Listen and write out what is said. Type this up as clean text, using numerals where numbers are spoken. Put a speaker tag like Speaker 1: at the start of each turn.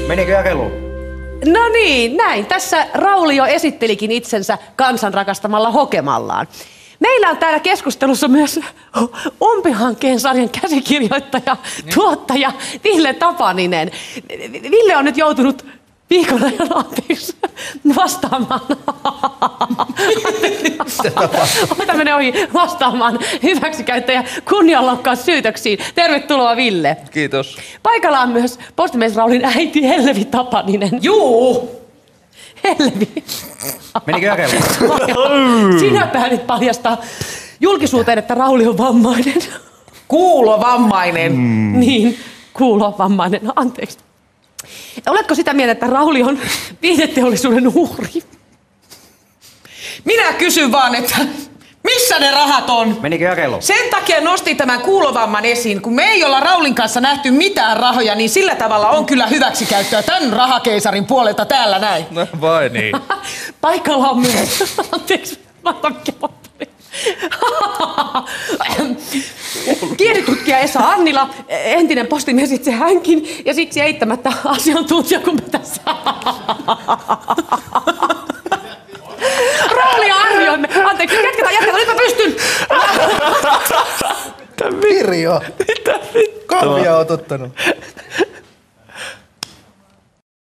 Speaker 1: Menikö jakeluun?
Speaker 2: No niin, näin. Tässä Rauli jo esittelikin itsensä kansan rakastamalla hokemallaan. Meillä on täällä keskustelussa myös Umpi-hankkeen sarjan käsikirjoittaja, tuottaja Ville Tapaninen. Ville on nyt joutunut viikon ajan vastaamaan. Ota mene ohi vastaamaan hyväksikäyttäjä kunnianloukkaussyytöksiin. Tervetuloa Ville.
Speaker 3: Kiitos.
Speaker 2: Paikalla on myös postimies Raulin äiti Hellevi Tapaninen.
Speaker 4: Juu!
Speaker 2: Hellevi.
Speaker 1: Menikö jakeluun?
Speaker 2: Sinä päätit paljastaa julkisuuteen, että Rauli on vammainen.
Speaker 4: Kuulovammainen.
Speaker 2: Niin, kuulovammainen. No, anteeksi. Oletko sitä mieltä, että Rauli on viihdeteollisuuden uhri?
Speaker 4: Minä kysyn vaan, että missä ne rahat on?
Speaker 1: Menikö jakeluun?
Speaker 4: Sen takia nostin tämän kuulovamman esiin. Kun me ei olla Raulin kanssa nähty mitään rahoja, niin sillä tavalla on kyllä hyväksikäyttöä tämän rahakeisarin puolelta täällä näin.
Speaker 3: No vai niin.
Speaker 2: Paikalla on myös. Anteeksi, mä otan kellottani. Kielitutkija Esa Annila, entinen postimies itse hänkin, ja siksi eittämättä asiantuntija, kun mä tässä... Roolia arvioimme. Anteeksi, jatketaan. Nyt mä pystyn.
Speaker 5: Pirjo. Kahvia oot ottanut.